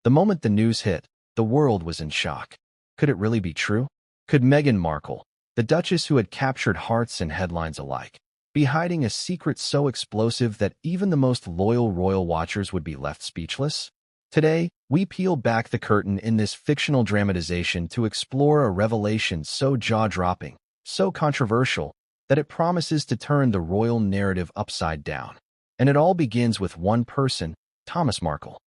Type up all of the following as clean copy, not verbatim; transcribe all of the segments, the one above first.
The moment the news hit, the world was in shock. Could it really be true? Could Meghan Markle, the Duchess who had captured hearts and headlines alike, be hiding a secret so explosive that even the most loyal royal watchers would be left speechless? Today, we peel back the curtain in this fictional dramatization to explore a revelation so jaw-dropping, so controversial, that it promises to turn the royal narrative upside down. And it all begins with one person, Thomas Markle.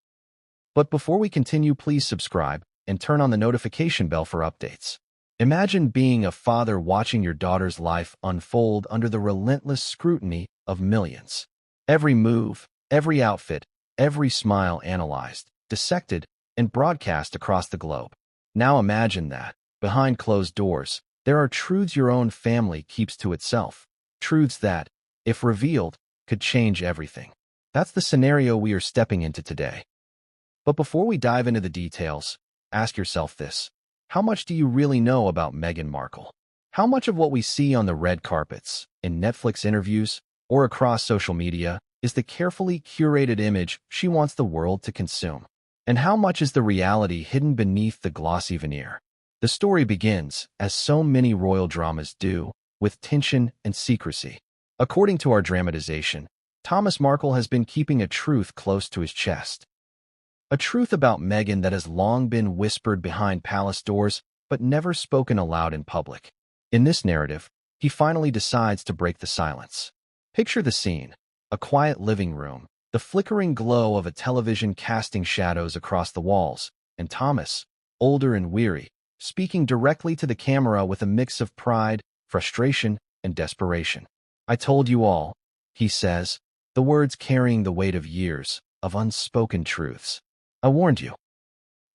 But before we continue, please subscribe and turn on the notification bell for updates. Imagine being a father watching your daughter's life unfold under the relentless scrutiny of millions. Every move, every outfit, every smile analyzed, dissected, and broadcast across the globe. Now imagine that, behind closed doors, there are truths your own family keeps to itself. Truths that, if revealed, could change everything. That's the scenario we are stepping into today. But before we dive into the details, ask yourself this. How much do you really know about Meghan Markle? How much of what we see on the red carpets, in Netflix interviews, or across social media is the carefully curated image she wants the world to consume? And how much is the reality hidden beneath the glossy veneer? The story begins, as so many royal dramas do, with tension and secrecy. According to our dramatization, Thomas Markle has been keeping a truth close to his chest. A truth about Meghan that has long been whispered behind palace doors but never spoken aloud in public. In this narrative, he finally decides to break the silence. Picture the scene: a quiet living room, the flickering glow of a television casting shadows across the walls, and Thomas, older and weary, speaking directly to the camera with a mix of pride, frustration, and desperation. "I told you all," he says, the words carrying the weight of years of unspoken truths. "I warned you."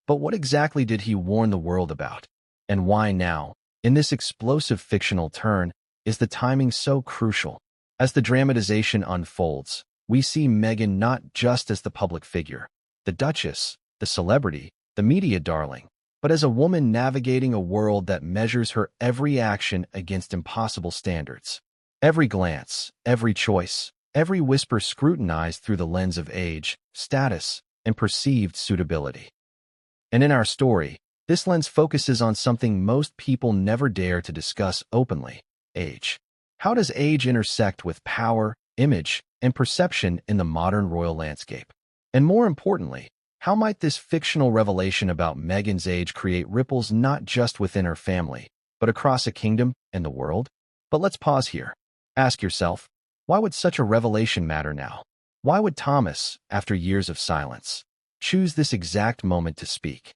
But what exactly did he warn the world about? And why now, in this explosive fictional turn, is the timing so crucial? As the dramatization unfolds, we see Meghan not just as the public figure, the Duchess, the celebrity, the media darling, but as a woman navigating a world that measures her every action against impossible standards. Every glance, every choice, every whisper scrutinized through the lens of age, status, and perceived suitability. And in our story, this lens focuses on something most people never dare to discuss openly: age. How does age intersect with power, image, and perception in the modern royal landscape? And more importantly, how might this fictional revelation about Meghan's age create ripples not just within her family, but across a kingdom and the world? But let's pause here. Ask yourself, why would such a revelation matter now? Why would Thomas, after years of silence, choose this exact moment to speak?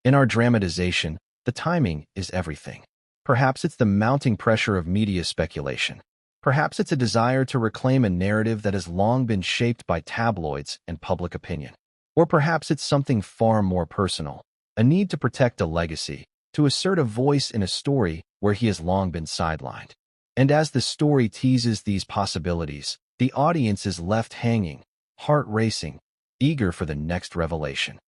In our dramatization, the timing is everything. Perhaps it's the mounting pressure of media speculation. Perhaps it's a desire to reclaim a narrative that has long been shaped by tabloids and public opinion. Or perhaps it's something far more personal, a need to protect a legacy, to assert a voice in a story where he has long been sidelined. And as the story teases these possibilities, the audience is left hanging, heart racing, eager for the next revelation.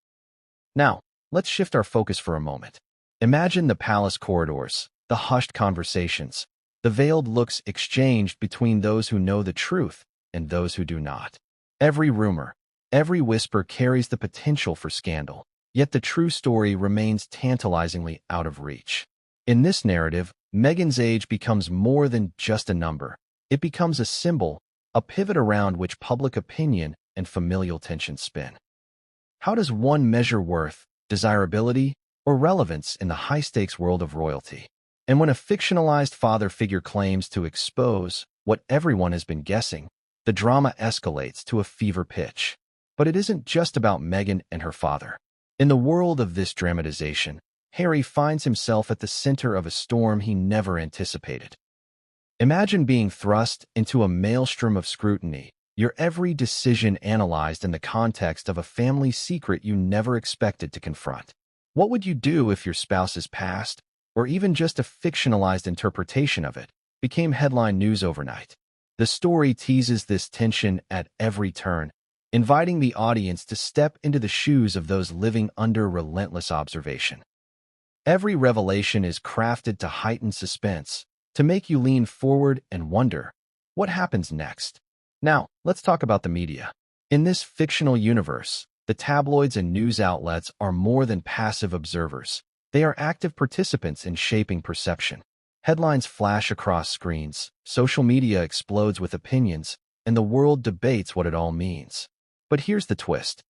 Now, let's shift our focus for a moment. Imagine the palace corridors, the hushed conversations, the veiled looks exchanged between those who know the truth and those who do not. Every rumor, every whisper carries the potential for scandal, yet the true story remains tantalizingly out of reach. In this narrative, Meghan's age becomes more than just a number. It becomes a symbol, a pivot around which public opinion and familial tension spin. How does one measure worth, desirability, or relevance in the high-stakes world of royalty? And when a fictionalized father figure claims to expose what everyone has been guessing, the drama escalates to a fever pitch. But it isn't just about Meghan and her father. In the world of this dramatization, Harry finds himself at the center of a storm he never anticipated. Imagine being thrust into a maelstrom of scrutiny, your every decision analyzed in the context of a family secret you never expected to confront. What would you do if your spouse's past, or even just a fictionalized interpretation of it, became headline news overnight? The story teases this tension at every turn, inviting the audience to step into the shoes of those living under relentless observation. Every revelation is crafted to heighten suspense, to make you lean forward and wonder, what happens next? Now, let's talk about the media. In this fictional universe, The tabloids and news outlets are more than passive observers. They are active participants in shaping perception. Headlines flash across screens, social media explodes with opinions, and the world debates what it all means. But here's the twist.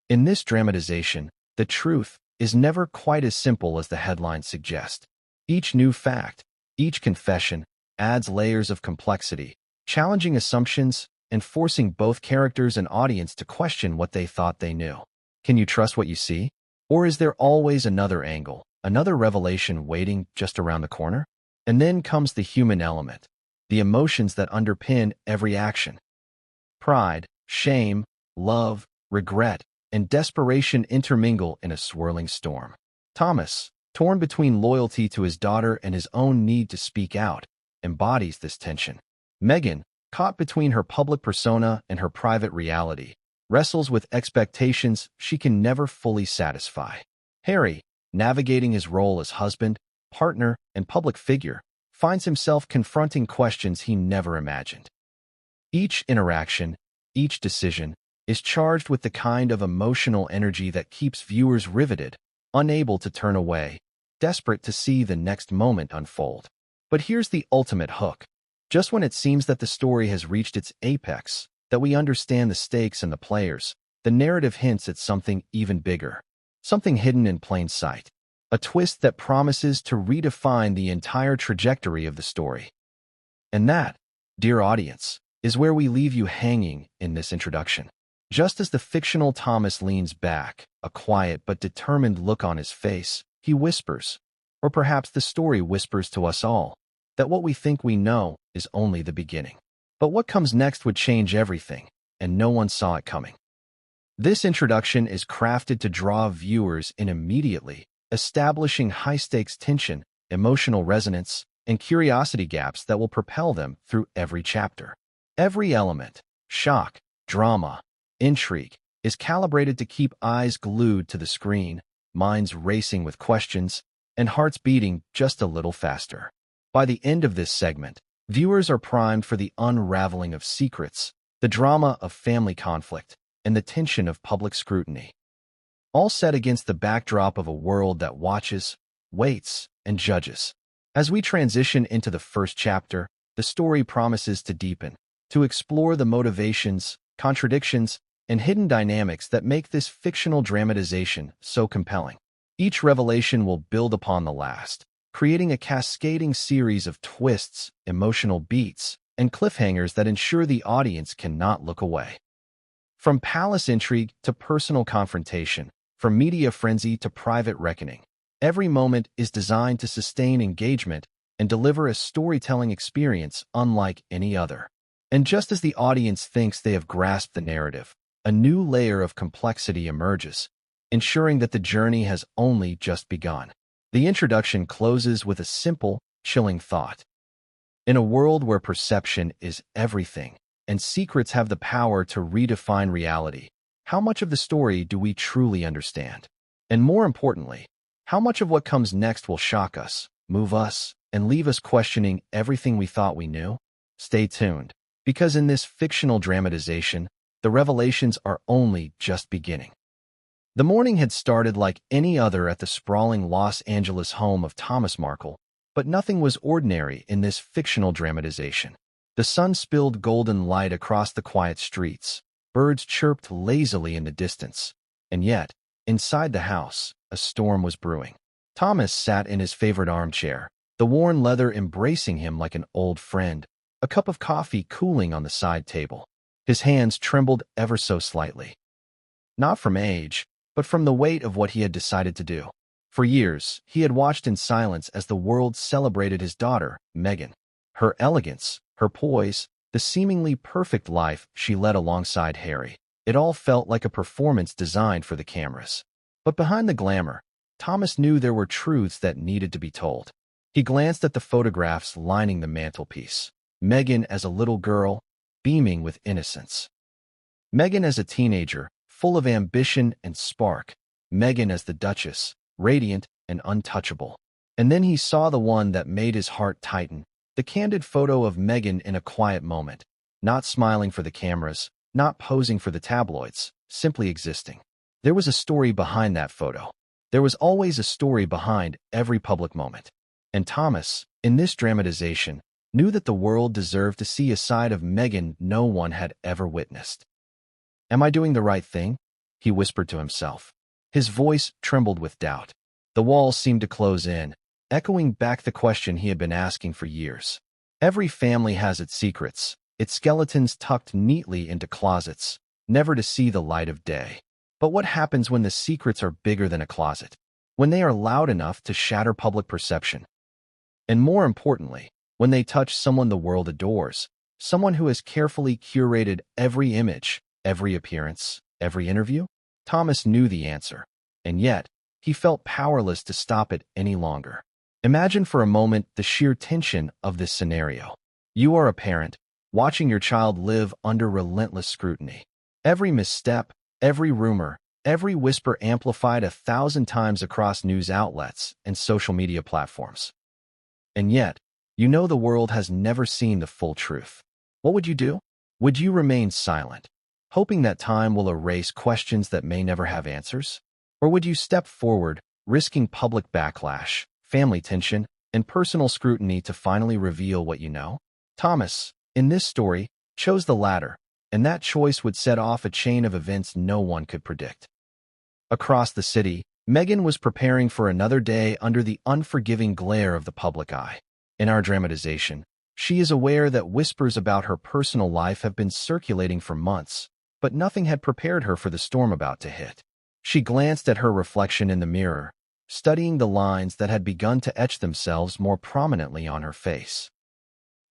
In this dramatization, the truth is never quite as simple as the headlines suggest. Each new fact, each confession, adds layers of complexity, challenging assumptions and forcing both characters and audience to question what they thought they knew. Can you trust what you see? Or is there always another angle, another revelation waiting just around the corner? And then comes the human element, the emotions that underpin every action. Pride, shame, love, regret, and desperation intermingle in a swirling storm. Thomas, torn between loyalty to his daughter and his own need to speak out, embodies this tension. Meghan, caught between her public persona and her private reality, wrestles with expectations she can never fully satisfy. Harry, navigating his role as husband, partner, and public figure, finds himself confronting questions he never imagined. Each interaction, each decision, is charged with the kind of emotional energy that keeps viewers riveted, unable to turn away, desperate to see the next moment unfold. But here's the ultimate hook. Just when it seems that the story has reached its apex, that we understand the stakes and the players, the narrative hints at something even bigger, something hidden in plain sight, a twist that promises to redefine the entire trajectory of the story. And that, dear audience, is where we leave you hanging in this introduction. Just as the fictional Thomas leans back, a quiet but determined look on his face, he whispers, or perhaps the story whispers to us all, that what we think we know is only the beginning. But what comes next would change everything, and no one saw it coming. This introduction is crafted to draw viewers in immediately, establishing high-stakes tension, emotional resonance, and curiosity gaps that will propel them through every chapter. Every element, shock, drama, intrigue, is calibrated to keep eyes glued to the screen, minds racing with questions, and hearts beating just a little faster. By the end of this segment, viewers are primed for the unraveling of secrets, the drama of family conflict, and the tension of public scrutiny. All set against the backdrop of a world that watches, waits, and judges. As we transition into the first chapter, the story promises to deepen, to explore the motivations, contradictions, and hidden dynamics that make this fictional dramatization so compelling. Each revelation will build upon the last, creating a cascading series of twists, emotional beats, and cliffhangers that ensure the audience cannot look away. From palace intrigue to personal confrontation, from media frenzy to private reckoning, every moment is designed to sustain engagement and deliver a storytelling experience unlike any other. And just as the audience thinks they have grasped the narrative, a new layer of complexity emerges, ensuring that the journey has only just begun. The introduction closes with a simple, chilling thought. In a world where perception is everything, and secrets have the power to redefine reality, how much of the story do we truly understand? And more importantly, how much of what comes next will shock us, move us, and leave us questioning everything we thought we knew? Stay tuned, because in this fictional dramatization, the revelations are only just beginning. The morning had started like any other at the sprawling Los Angeles home of Thomas Markle, but nothing was ordinary in this fictional dramatization. The sun spilled golden light across the quiet streets, birds chirped lazily in the distance, and yet, inside the house, a storm was brewing. Thomas sat in his favorite armchair, the worn leather embracing him like an old friend, a cup of coffee cooling on the side table. His hands trembled ever so slightly. Not from age, but from the weight of what he had decided to do. For years, he had watched in silence as the world celebrated his daughter, Meghan. Her elegance, her poise, the seemingly perfect life she led alongside Harry. It all felt like a performance designed for the cameras. But behind the glamour, Thomas knew there were truths that needed to be told. He glanced at the photographs lining the mantelpiece. Meghan as a little girl, beaming with innocence. Meghan as a teenager, full of ambition and spark. Meghan as the Duchess, radiant and untouchable. And then he saw the one that made his heart tighten, the candid photo of Meghan in a quiet moment, not smiling for the cameras, not posing for the tabloids, simply existing. There was a story behind that photo. There was always a story behind every public moment. And Thomas, in this dramatization, knew that the world deserved to see a side of Meghan no one had ever witnessed. "Am I doing the right thing?" he whispered to himself. His voice trembled with doubt. The walls seemed to close in, echoing back the question he had been asking for years. Every family has its secrets, its skeletons tucked neatly into closets, never to see the light of day. But what happens when the secrets are bigger than a closet? When they are loud enough to shatter public perception? And more importantly, when they touch someone the world adores, someone who has carefully curated every image, every appearance, every interview? Thomas knew the answer, and yet he felt powerless to stop it any longer. Imagine for a moment the sheer tension of this scenario. You are a parent, watching your child live under relentless scrutiny. Every misstep, every rumor, every whisper amplified 1,000 times across news outlets and social media platforms. And yet, you know the world has never seen the full truth. What would you do? Would you remain silent, hoping that time will erase questions that may never have answers? Or would you step forward, risking public backlash, family tension, and personal scrutiny to finally reveal what you know? Thomas, in this story, chose the latter, and that choice would set off a chain of events no one could predict. Across the city, Meghan was preparing for another day under the unforgiving glare of the public eye. In our dramatization, she is aware that whispers about her personal life have been circulating for months, but nothing had prepared her for the storm about to hit. She glanced at her reflection in the mirror, studying the lines that had begun to etch themselves more prominently on her face.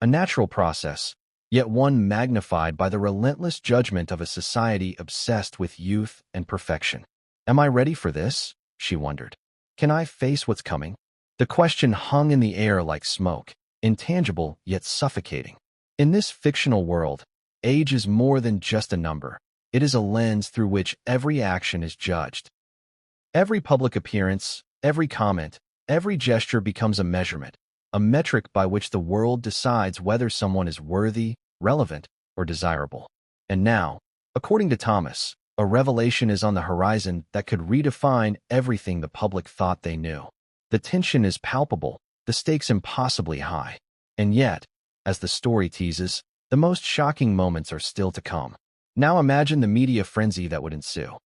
A natural process, yet one magnified by the relentless judgment of a society obsessed with youth and perfection. Am I ready for this? She wondered. Can I face what's coming? The question hung in the air like smoke, intangible yet suffocating. In this fictional world, age is more than just a number. It is a lens through which every action is judged. Every public appearance, every comment, every gesture becomes a measurement, a metric by which the world decides whether someone is worthy, relevant, or desirable. And now, according to Thomas, a revelation is on the horizon that could redefine everything the public thought they knew. The tension is palpable, the stakes impossibly high. And yet, as the story teases, the most shocking moments are still to come. Now imagine the media frenzy that would ensue.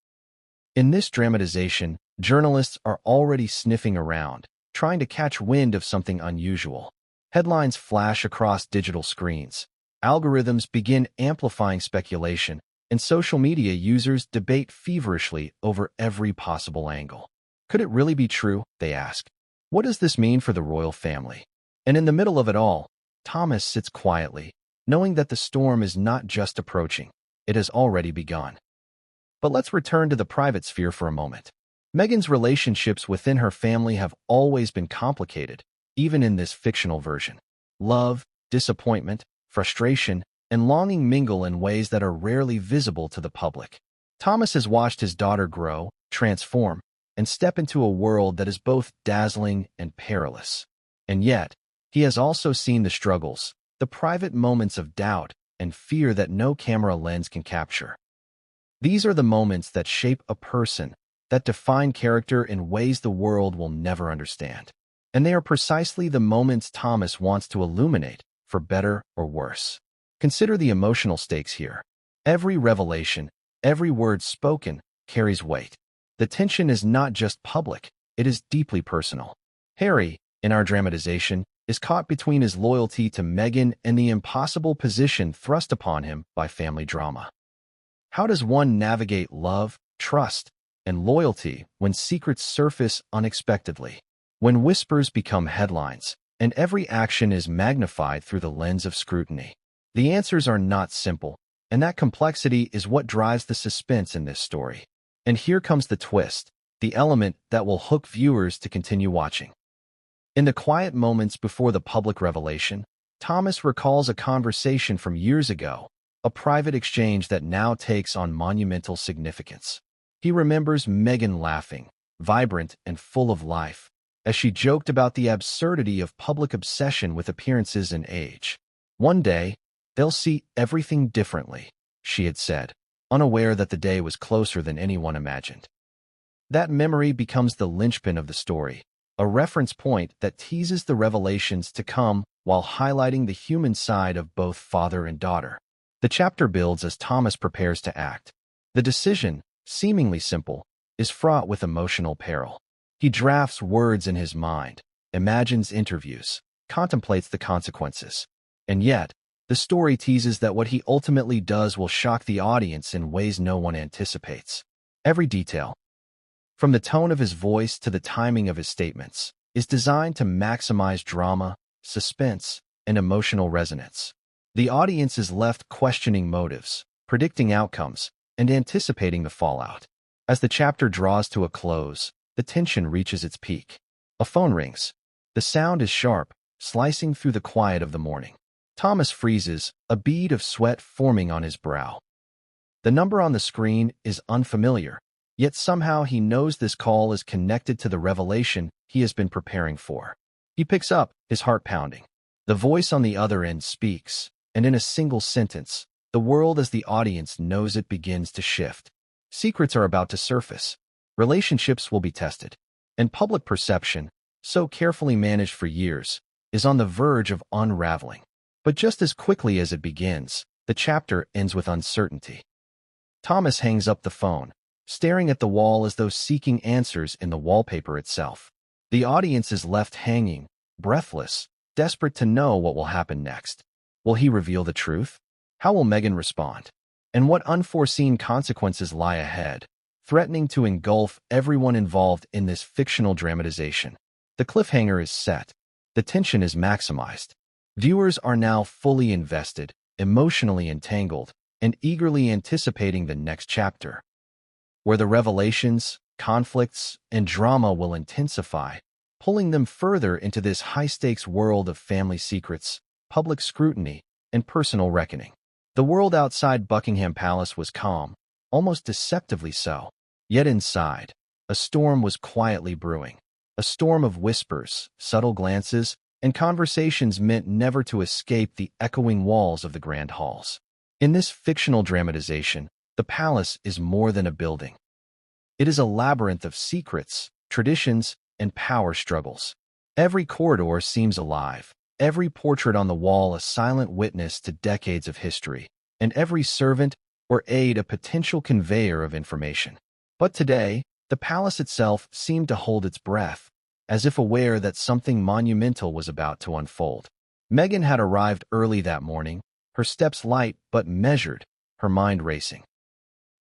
In this dramatization, journalists are already sniffing around, trying to catch wind of something unusual. Headlines flash across digital screens. Algorithms begin amplifying speculation, and social media users debate feverishly over every possible angle. Could it really be true? They ask. What does this mean for the royal family? And in the middle of it all, Thomas sits quietly, knowing that the storm is not just approaching, it has already begun. But let's return to the private sphere for a moment. Meghan's relationships within her family have always been complicated, even in this fictional version. Love, disappointment, frustration, and longing mingle in ways that are rarely visible to the public. Thomas has watched his daughter grow, transform, and step into a world that is both dazzling and perilous. And yet, he has also seen the struggles, the private moments of doubt and fear that no camera lens can capture. These are the moments that shape a person, that define character in ways the world will never understand. And they are precisely the moments Thomas wants to illuminate, for better or worse. Consider the emotional stakes here. Every revelation, every word spoken, carries weight. The tension is not just public, it is deeply personal. Harry, in our dramatization, is caught between his loyalty to Meghan and the impossible position thrust upon him by family drama. How does one navigate love, trust, and loyalty when secrets surface unexpectedly? When whispers become headlines, and every action is magnified through the lens of scrutiny? The answers are not simple, and that complexity is what drives the suspense in this story. And here comes the twist, the element that will hook viewers to continue watching. In the quiet moments before the public revelation, Thomas recalls a conversation from years ago, a private exchange that now takes on monumental significance. He remembers Meghan laughing, vibrant and full of life, as she joked about the absurdity of public obsession with appearances and age. One day, they'll see everything differently, she had said. unaware that the day was closer than anyone imagined. That memory becomes the linchpin of the story, a reference point that teases the revelations to come while highlighting the human side of both father and daughter. The chapter builds as Thomas prepares to act. The decision, seemingly simple, is fraught with emotional peril. He drafts words in his mind, imagines interviews, contemplates the consequences. And yet, the story teases that what he ultimately does will shock the audience in ways no one anticipates. Every detail, from the tone of his voice to the timing of his statements, is designed to maximize drama, suspense, and emotional resonance. The audience is left questioning motives, predicting outcomes, and anticipating the fallout. As the chapter draws to a close, the tension reaches its peak. A phone rings. The sound is sharp, slicing through the quiet of the morning. Thomas freezes, a bead of sweat forming on his brow. The number on the screen is unfamiliar, yet somehow he knows this call is connected to the revelation he has been preparing for. He picks up, his heart pounding. The voice on the other end speaks, and in a single sentence, the world as the audience knows it begins to shift. Secrets are about to surface. Relationships will be tested. And public perception, so carefully managed for years, is on the verge of unraveling. But just as quickly as it begins, the chapter ends with uncertainty. Thomas hangs up the phone, staring at the wall as though seeking answers in the wallpaper itself. The audience is left hanging, breathless, desperate to know what will happen next. Will he reveal the truth? How will Meghan respond? And what unforeseen consequences lie ahead, threatening to engulf everyone involved in this fictional dramatization? The cliffhanger is set. The tension is maximized. Viewers are now fully invested, emotionally entangled, and eagerly anticipating the next chapter, where the revelations, conflicts, and drama will intensify, pulling them further into this high-stakes world of family secrets, public scrutiny, and personal reckoning. The world outside Buckingham Palace was calm, almost deceptively so. Yet inside, a storm was quietly brewing. A storm of whispers, subtle glances, and conversations meant never to escape the echoing walls of the grand halls. In this fictional dramatization, the palace is more than a building. It is a labyrinth of secrets, traditions, and power struggles. Every corridor seems alive, every portrait on the wall a silent witness to decades of history, and every servant or aide a potential conveyor of information. But today, the palace itself seemed to hold its breath, as if aware that something monumental was about to unfold. Meghan had arrived early that morning, her steps light but measured, her mind racing.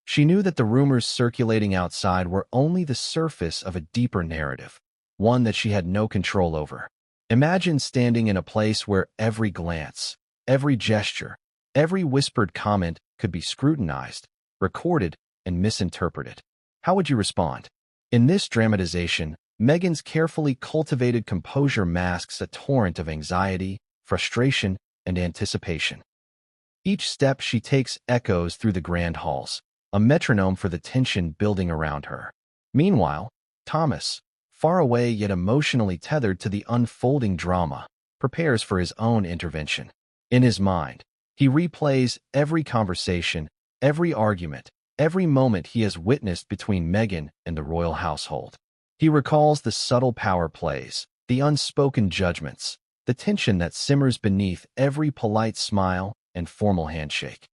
She knew that the rumors circulating outside were only the surface of a deeper narrative, one that she had no control over. Imagine standing in a place where every glance, every gesture, every whispered comment could be scrutinized, recorded, and misinterpreted. How would you respond? In this dramatization, Meghan's carefully cultivated composure masks a torrent of anxiety, frustration, and anticipation. Each step she takes echoes through the grand halls, a metronome for the tension building around her. Meanwhile, Thomas, far away yet emotionally tethered to the unfolding drama, prepares for his own intervention. In his mind, he replays every conversation, every argument, every moment he has witnessed between Meghan and the royal household. He recalls the subtle power plays, the unspoken judgments, the tension that simmers beneath every polite smile and formal handshake.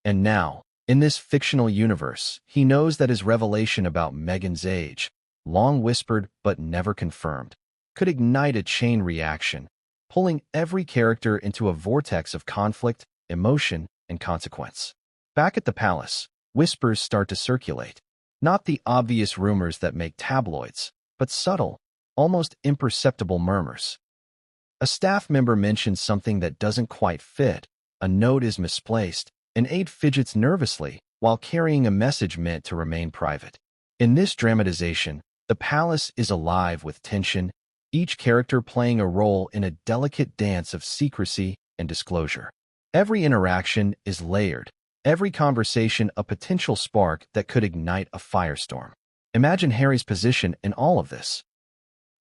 And now, in this fictional universe, he knows that his revelation about Meghan's age, long whispered but never confirmed, could ignite a chain reaction, pulling every character into a vortex of conflict, emotion, and consequence. Back at the palace, whispers start to circulate. Not the obvious rumors that make tabloids, but subtle, almost imperceptible murmurs. A staff member mentions something that doesn't quite fit, a note is misplaced, an aide fidgets nervously while carrying a message meant to remain private. In this dramatization, the palace is alive with tension, each character playing a role in a delicate dance of secrecy and disclosure. Every interaction is layered, every conversation a potential spark that could ignite a firestorm. Imagine Harry's position in all of this.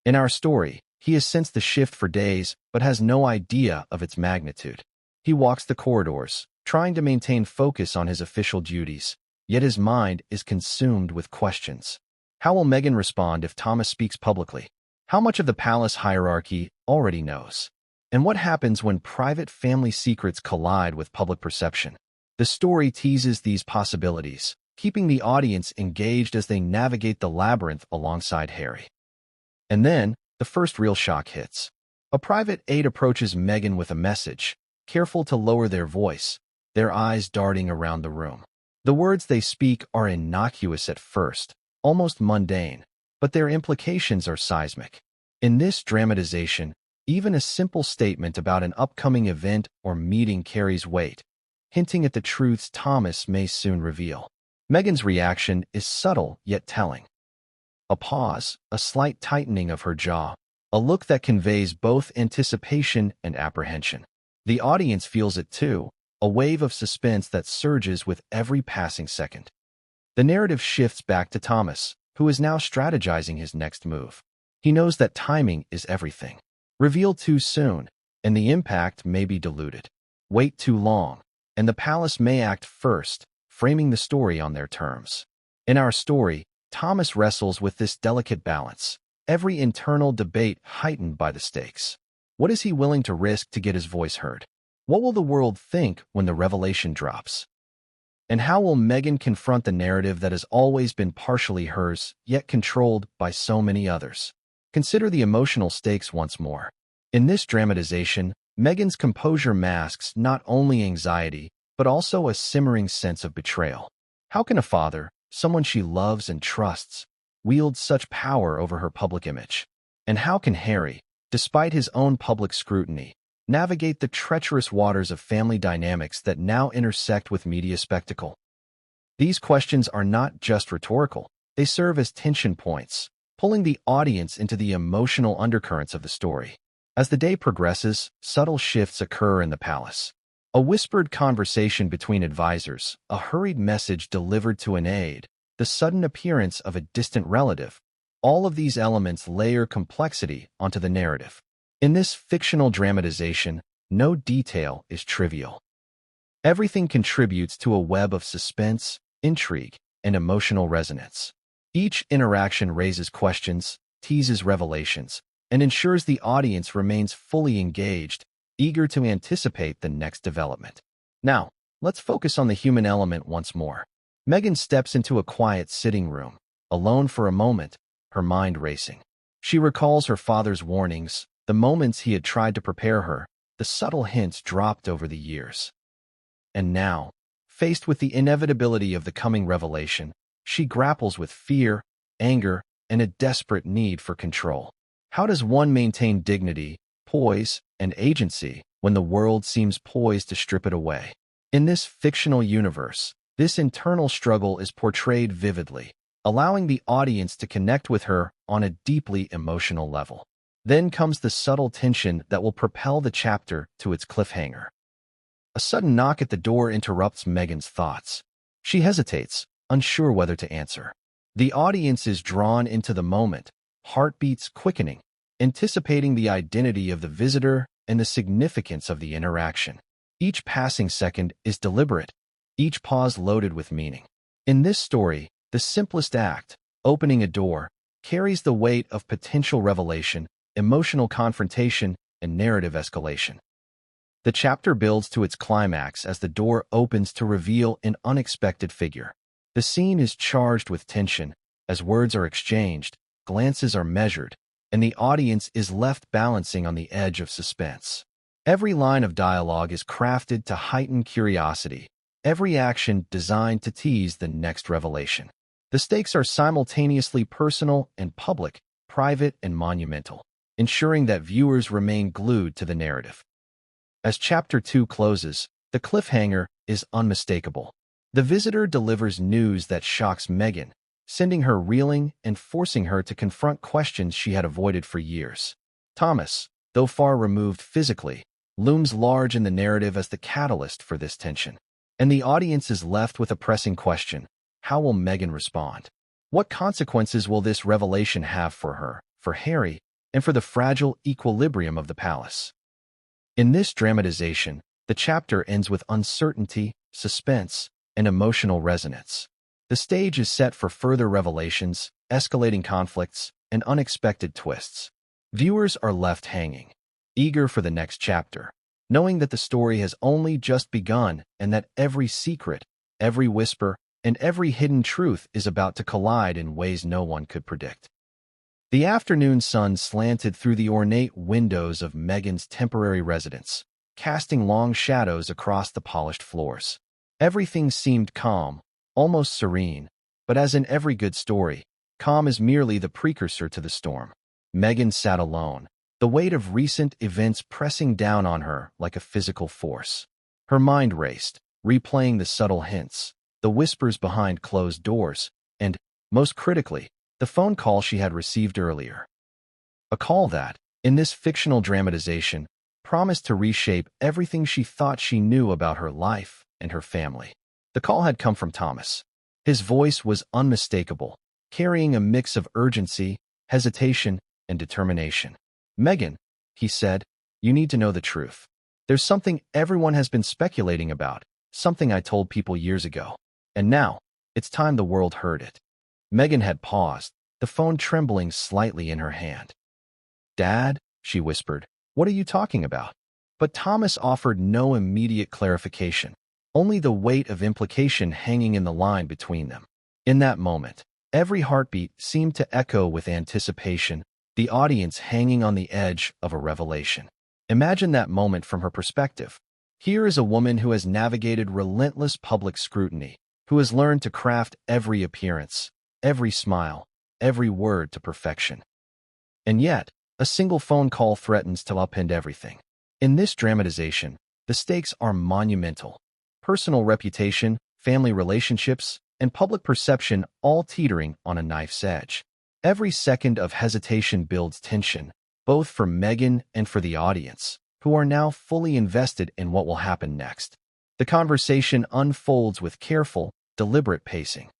In our story, he has sensed the shift for days but has no idea of its magnitude. He walks the corridors, trying to maintain focus on his official duties, yet his mind is consumed with questions. How will Meghan respond if Thomas speaks publicly? How much of the palace hierarchy already knows? And what happens when private family secrets collide with public perception? The story teases these possibilities, keeping the audience engaged as they navigate the labyrinth alongside Harry. And then, the first real shock hits. A private aide approaches Meghan with a message, careful to lower their voice, their eyes darting around the room. The words they speak are innocuous at first, almost mundane, but their implications are seismic. In this dramatization, even a simple statement about an upcoming event or meeting carries weight, hinting at the truths Thomas may soon reveal. Meghan's reaction is subtle yet telling. A pause, a slight tightening of her jaw, a look that conveys both anticipation and apprehension. The audience feels it too, a wave of suspense that surges with every passing second. The narrative shifts back to Thomas, who is now strategizing his next move. He knows that timing is everything. Reveal too soon, and the impact may be diluted. Wait too long, and the palace may act first, framing the story on their terms. In our story, Thomas wrestles with this delicate balance, every internal debate heightened by the stakes. What is he willing to risk to get his voice heard? What will the world think when the revelation drops? And how will Meghan confront the narrative that has always been partially hers, yet controlled by so many others? Consider the emotional stakes once more. In this dramatization, Meghan's composure masks not only anxiety, but also a simmering sense of betrayal. How can a father, someone she loves and trusts, wield such power over her public image? And how can Harry, despite his own public scrutiny, navigate the treacherous waters of family dynamics that now intersect with media spectacle? These questions are not just rhetorical, they serve as tension points, pulling the audience into the emotional undercurrents of the story. As the day progresses, subtle shifts occur in the palace. A whispered conversation between advisors, a hurried message delivered to an aide, the sudden appearance of a distant relative, all of these elements layer complexity onto the narrative. In this fictional dramatization, no detail is trivial. Everything contributes to a web of suspense, intrigue, and emotional resonance. Each interaction raises questions, teases revelations, and ensures the audience remains fully engaged, eager to anticipate the next development. Now, let's focus on the human element once more. Meghan steps into a quiet sitting room, alone for a moment, her mind racing. She recalls her father's warnings, the moments he had tried to prepare her, the subtle hints dropped over the years. And now, faced with the inevitability of the coming revelation, she grapples with fear, anger, and a desperate need for control. How does one maintain dignity, poise, and agency when the world seems poised to strip it away? In this fictional universe, this internal struggle is portrayed vividly, allowing the audience to connect with her on a deeply emotional level. Then comes the subtle tension that will propel the chapter to its cliffhanger. A sudden knock at the door interrupts Meghan's thoughts. She hesitates, unsure whether to answer. The audience is drawn into the moment, heartbeats quickening, anticipating the identity of the visitor and the significance of the interaction. Each passing second is deliberate, each pause loaded with meaning. In this story, the simplest act, opening a door, carries the weight of potential revelation, emotional confrontation, and narrative escalation. The chapter builds to its climax as the door opens to reveal an unexpected figure. The scene is charged with tension, as words are exchanged, glances are measured, and the audience is left balancing on the edge of suspense. Every line of dialogue is crafted to heighten curiosity, every action designed to tease the next revelation. The stakes are simultaneously personal and public, private and monumental, ensuring that viewers remain glued to the narrative. As Chapter 2 closes, the cliffhanger is unmistakable. The visitor delivers news that shocks Meghan, sending her reeling and forcing her to confront questions she had avoided for years. Thomas, though far removed physically, looms large in the narrative as the catalyst for this tension. And the audience is left with a pressing question: how will Meghan respond? What consequences will this revelation have for her, for Harry, and for the fragile equilibrium of the palace? In this dramatization, The chapter ends with uncertainty, suspense, and emotional resonance. The stage is set for further revelations, escalating conflicts, and unexpected twists. Viewers are left hanging, eager for the next chapter, knowing that the story has only just begun and that every secret, every whisper, and every hidden truth is about to collide in ways no one could predict. The afternoon sun slanted through the ornate windows of Meghan's temporary residence, casting long shadows across the polished floors. Everything seemed calm, almost serene, but as in every good story, calm is merely the precursor to the storm. Meghan sat alone, the weight of recent events pressing down on her like a physical force. Her mind raced, replaying the subtle hints, the whispers behind closed doors, and, most critically, the phone call she had received earlier. A call that, in this fictional dramatization, promised to reshape everything she thought she knew about her life and her family. The call had come from Thomas. His voice was unmistakable, carrying a mix of urgency, hesitation, and determination. "Meghan," he said, "you need to know the truth. There's something everyone has been speculating about, something I told people years ago. And now, it's time the world heard it." Meghan had paused, the phone trembling slightly in her hand. "Dad," she whispered, "what are you talking about?" But Thomas offered no immediate clarification, only the weight of implication hanging in the line between them. In that moment, every heartbeat seemed to echo with anticipation, the audience hanging on the edge of a revelation. Imagine that moment from her perspective. Here is a woman who has navigated relentless public scrutiny, who has learned to craft every appearance, every smile, every word to perfection. And yet, a single phone call threatens to upend everything. In this dramatization, the stakes are monumental. Personal reputation, family relationships, and public perception all teetering on a knife's edge. Every second of hesitation builds tension, both for Meghan and for the audience, who are now fully invested in what will happen next. The conversation unfolds with careful, deliberate pacing.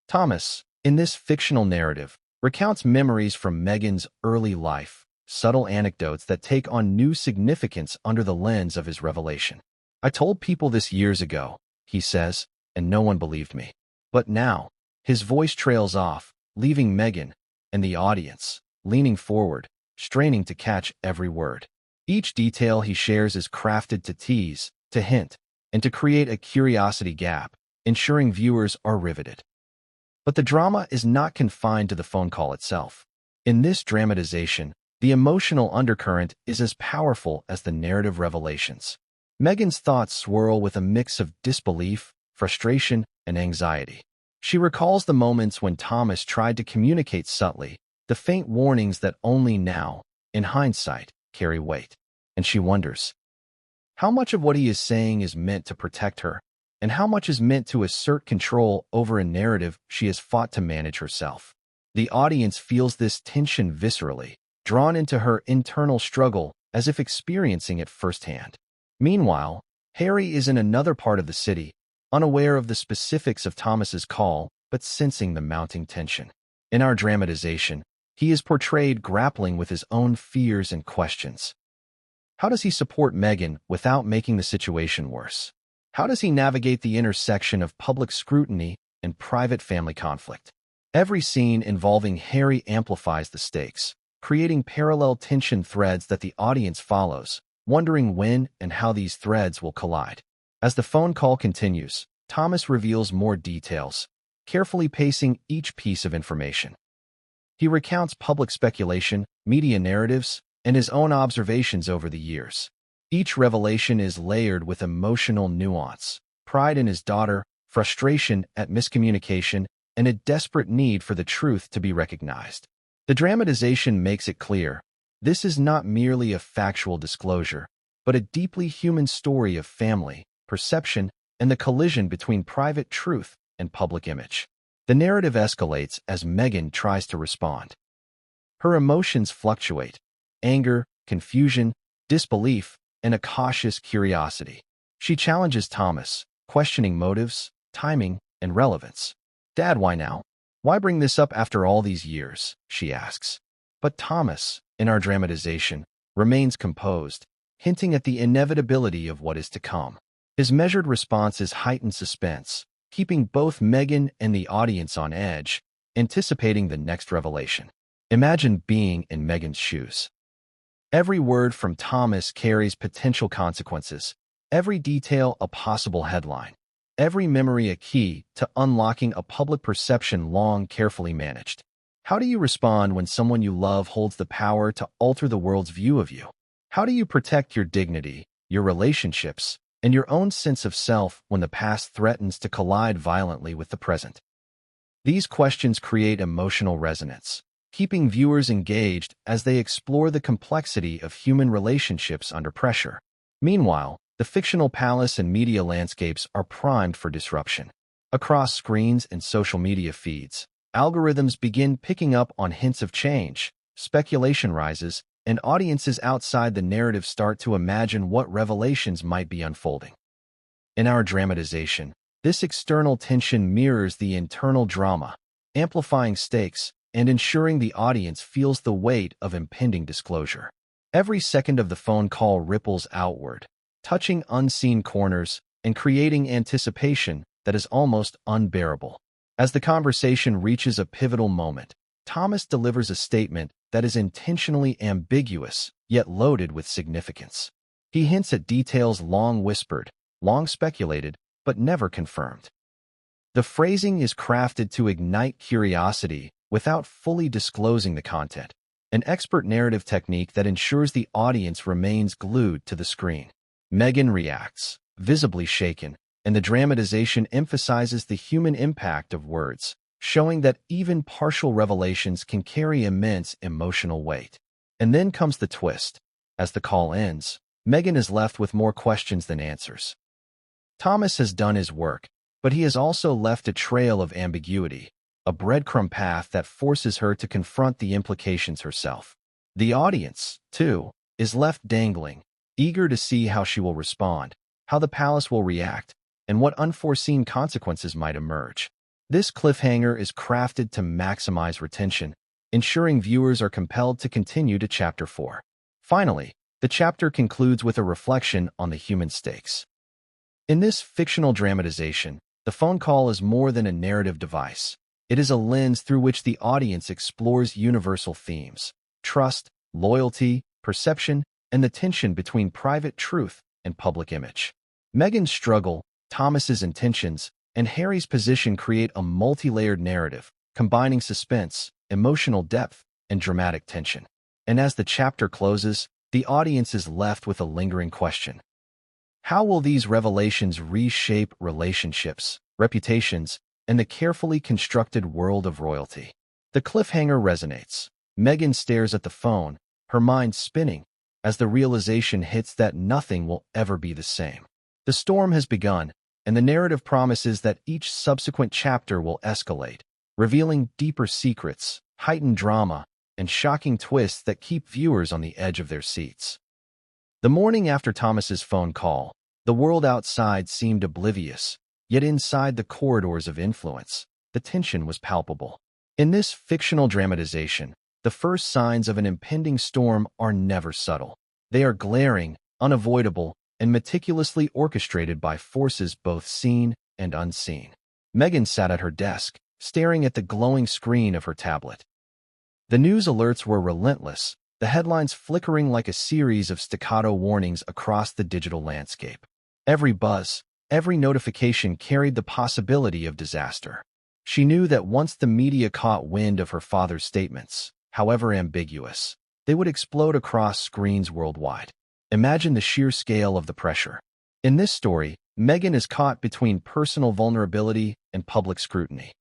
Thomas, in this fictional narrative, recounts memories from Meghan's early life, subtle anecdotes that take on new significance under the lens of his revelation. "I told people this years ago," he says, "and no one believed me. But now," his voice trails off, leaving Meghan and the audience leaning forward, straining to catch every word. Each detail he shares is crafted to tease, to hint, and to create a curiosity gap, ensuring viewers are riveted. But the drama is not confined to the phone call itself. In this dramatization, the emotional undercurrent is as powerful as the narrative revelations. Meghan's thoughts swirl with a mix of disbelief, frustration, and anxiety. She recalls the moments when Thomas tried to communicate subtly, the faint warnings that only now, in hindsight, carry weight. And she wonders, how much of what he is saying is meant to protect her, and how much is meant to assert control over a narrative she has fought to manage herself. The audience feels this tension viscerally, drawn into her internal struggle as if experiencing it firsthand. Meanwhile, Harry is in another part of the city, unaware of the specifics of Thomas's call, but sensing the mounting tension. In our dramatization, he is portrayed grappling with his own fears and questions. How does he support Meghan without making the situation worse? How does he navigate the intersection of public scrutiny and private family conflict? Every scene involving Harry amplifies the stakes, creating parallel tension threads that the audience follows, wondering when and how these threads will collide. As the phone call continues, Thomas reveals more details, carefully pacing each piece of information. He recounts public speculation, media narratives, and his own observations over the years. Each revelation is layered with emotional nuance, pride in his daughter, frustration at miscommunication, and a desperate need for the truth to be recognized. The dramatization makes it clear, this is not merely a factual disclosure, but a deeply human story of family, perception, and the collision between private truth and public image. The narrative escalates as Meghan tries to respond. Her emotions fluctuate: anger, confusion, disbelief, and a cautious curiosity. She challenges Thomas, questioning motives, timing, and relevance. "Dad, why now? Why bring this up after all these years?" she asks. But Thomas, in our dramatization, remains composed, hinting at the inevitability of what is to come. His measured responses heightened suspense, keeping both Meghan and the audience on edge, anticipating the next revelation. Imagine being in Meghan's shoes. Every word from Thomas carries potential consequences, every detail a possible headline, every memory a key to unlocking a public perception long carefully managed. How do you respond when someone you love holds the power to alter the world's view of you? How do you protect your dignity, your relationships, and your own sense of self when the past threatens to collide violently with the present? These questions create emotional resonance, keeping viewers engaged as they explore the complexity of human relationships under pressure. Meanwhile, the fictional palace and media landscapes are primed for disruption. Across screens and social media feeds, algorithms begin picking up on hints of change, speculation rises, and audiences outside the narrative start to imagine what revelations might be unfolding. In our dramatization, this external tension mirrors the internal drama, amplifying stakes and ensuring the audience feels the weight of impending disclosure. Every second of the phone call ripples outward, touching unseen corners and creating anticipation that is almost unbearable. As the conversation reaches a pivotal moment, Thomas delivers a statement that is intentionally ambiguous, yet loaded with significance. He hints at details long whispered, long speculated, but never confirmed. The phrasing is crafted to ignite curiosity without fully disclosing the content, an expert narrative technique that ensures the audience remains glued to the screen. Meghan reacts, visibly shaken, and the dramatization emphasizes the human impact of words, showing that even partial revelations can carry immense emotional weight. And then comes the twist. As the call ends, Meghan is left with more questions than answers. Thomas has done his work, but he has also left a trail of ambiguity, a breadcrumb path that forces her to confront the implications herself. The audience, too, is left dangling, eager to see how she will respond, how the palace will react, and what unforeseen consequences might emerge. This cliffhanger is crafted to maximize retention, ensuring viewers are compelled to continue to Chapter 4. Finally, the chapter concludes with a reflection on the human stakes. In this fictional dramatization, the phone call is more than a narrative device. It is a lens through which the audience explores universal themes: trust, loyalty, perception, and the tension between private truth and public image. Meghan's struggle, Thomas's intentions, and Harry's position create a multi-layered narrative, combining suspense, emotional depth, and dramatic tension. And as the chapter closes, the audience is left with a lingering question. How will these revelations reshape relationships, reputations, and the carefully constructed world of royalty? The cliffhanger resonates. Meghan stares at the phone, her mind spinning, as the realization hits that nothing will ever be the same. The storm has begun, and the narrative promises that each subsequent chapter will escalate, revealing deeper secrets, heightened drama, and shocking twists that keep viewers on the edge of their seats. The morning after Thomas's phone call, the world outside seemed oblivious, yet inside the corridors of influence, the tension was palpable. In this fictional dramatization, the first signs of an impending storm are never subtle. They are glaring, unavoidable, and meticulously orchestrated by forces both seen and unseen. Meghan sat at her desk, staring at the glowing screen of her tablet. The news alerts were relentless, the headlines flickering like a series of staccato warnings across the digital landscape. Every buzz, every notification carried the possibility of disaster. She knew that once the media caught wind of her father's statements, however ambiguous, they would explode across screens worldwide. Imagine the sheer scale of the pressure. In this story, Meghan is caught between personal vulnerability and public scrutiny.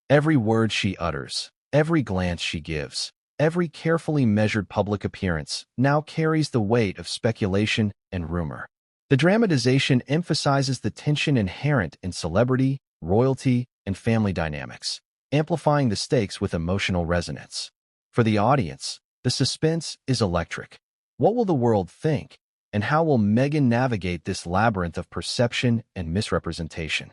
Every word she utters, every glance she gives, every carefully measured public appearance now carries the weight of speculation and rumor. The dramatization emphasizes the tension inherent in celebrity, royalty, and family dynamics, amplifying the stakes with emotional resonance. For the audience, the suspense is electric. What will the world think, and how will Meghan navigate this labyrinth of perception and misrepresentation?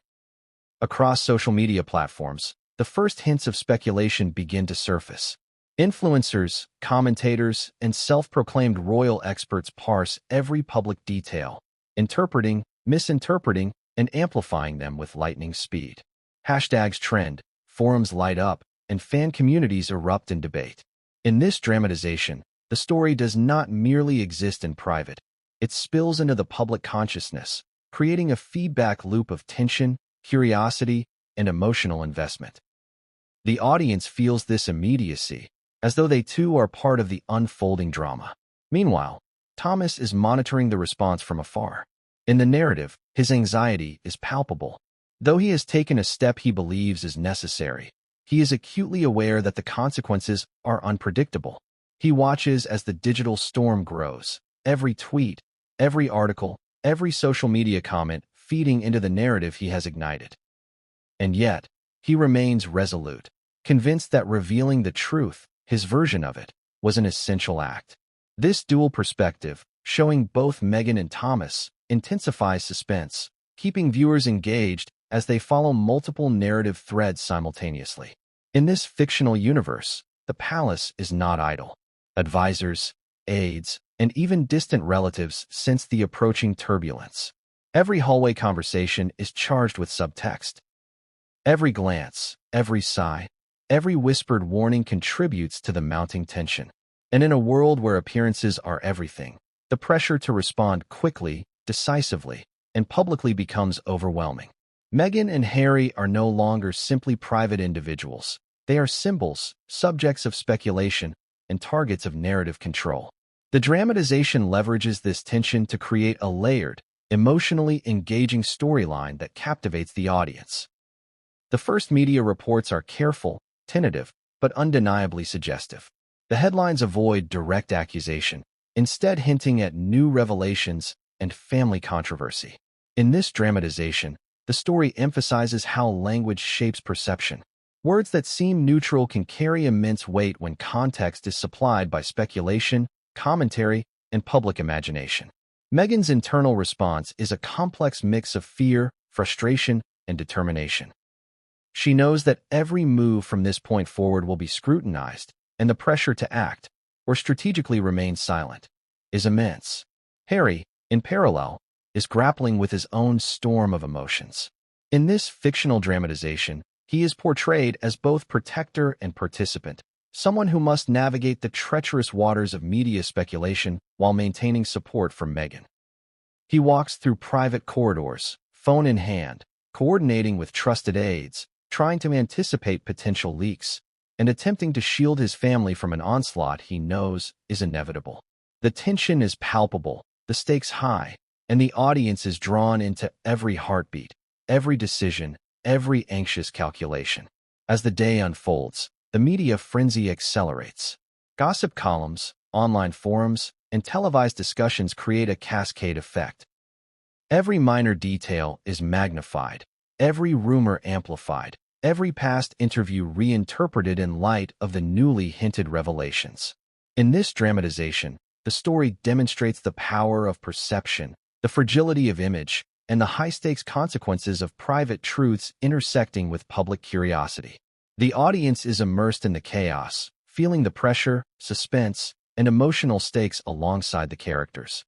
Across social media platforms, the first hints of speculation begin to surface. Influencers, commentators, and self-proclaimed royal experts parse every public detail, interpreting, misinterpreting, and amplifying them with lightning speed. Hashtags trend, forums light up, and fan communities erupt in debate. In this dramatization, the story does not merely exist in private. It spills into the public consciousness, creating a feedback loop of tension, curiosity, and emotional investment. The audience feels this immediacy, as though they too are part of the unfolding drama. Meanwhile, Thomas is monitoring the response from afar. In the narrative, his anxiety is palpable. Though he has taken a step he believes is necessary, he is acutely aware that the consequences are unpredictable. He watches as the digital storm grows, every tweet, every article, every social media comment feeding into the narrative he has ignited. And yet, he remains resolute, convinced that revealing the truth, his version of it, was an essential act. This dual perspective, showing both Meghan and Thomas, intensifies suspense, keeping viewers engaged as they follow multiple narrative threads simultaneously. In this fictional universe, the palace is not idle. Advisors, aides, and even distant relatives sense the approaching turbulence. Every hallway conversation is charged with subtext. Every glance, every sigh, every whispered warning contributes to the mounting tension. And in a world where appearances are everything, the pressure to respond quickly, decisively, and publicly becomes overwhelming. Meghan and Harry are no longer simply private individuals. They are symbols, subjects of speculation, and targets of narrative control. The dramatization leverages this tension to create a layered, emotionally engaging storyline that captivates the audience. The first media reports are careful, tentative, but undeniably suggestive. The headlines avoid direct accusation, instead hinting at new revelations and family controversy. In this dramatization, the story emphasizes how language shapes perception. Words that seem neutral can carry immense weight when context is supplied by speculation, commentary, and public imagination. Meghan's internal response is a complex mix of fear, frustration, and determination. She knows that every move from this point forward will be scrutinized, and the pressure to act, or strategically remain silent, is immense. Harry, in parallel, is grappling with his own storm of emotions. In this fictional dramatization, he is portrayed as both protector and participant, someone who must navigate the treacherous waters of media speculation while maintaining support from Meghan. He walks through private corridors, phone in hand, coordinating with trusted aides, trying to anticipate potential leaks, and attempting to shield his family from an onslaught he knows is inevitable. The tension is palpable, the stakes high, and the audience is drawn into every heartbeat, every decision, every anxious calculation. As the day unfolds, the media frenzy accelerates. Gossip columns, online forums, and televised discussions create a cascade effect. Every minor detail is magnified, every rumor amplified, every past interview reinterpreted in light of the newly hinted revelations. In this dramatization, the story demonstrates the power of perception, the fragility of image, and the high-stakes consequences of private truths intersecting with public curiosity. The audience is immersed in the chaos, feeling the pressure, suspense, and emotional stakes alongside the characters.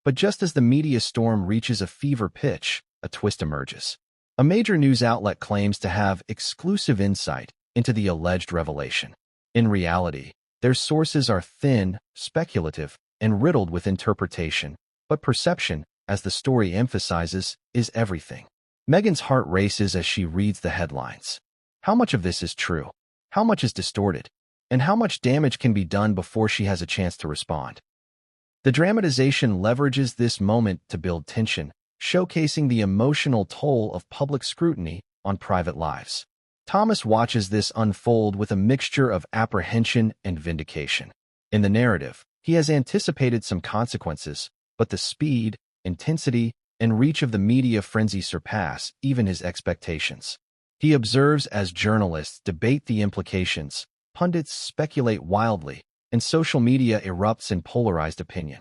But just as the media storm reaches a fever pitch, a twist emerges. A major news outlet claims to have exclusive insight into the alleged revelation. In reality, their sources are thin, speculative, and riddled with interpretation, but perception, as the story emphasizes, is everything. Meghan's heart races as she reads the headlines. How much of this is true? How much is distorted? And how much damage can be done before she has a chance to respond? The dramatization leverages this moment to build tension, showcasing the emotional toll of public scrutiny on private lives. Thomas watches this unfold with a mixture of apprehension and vindication. In the narrative, he has anticipated some consequences, but the speed, intensity, and reach of the media frenzy surpass even his expectations. He observes as journalists debate the implications, pundits speculate wildly, and social media erupts in polarized opinion.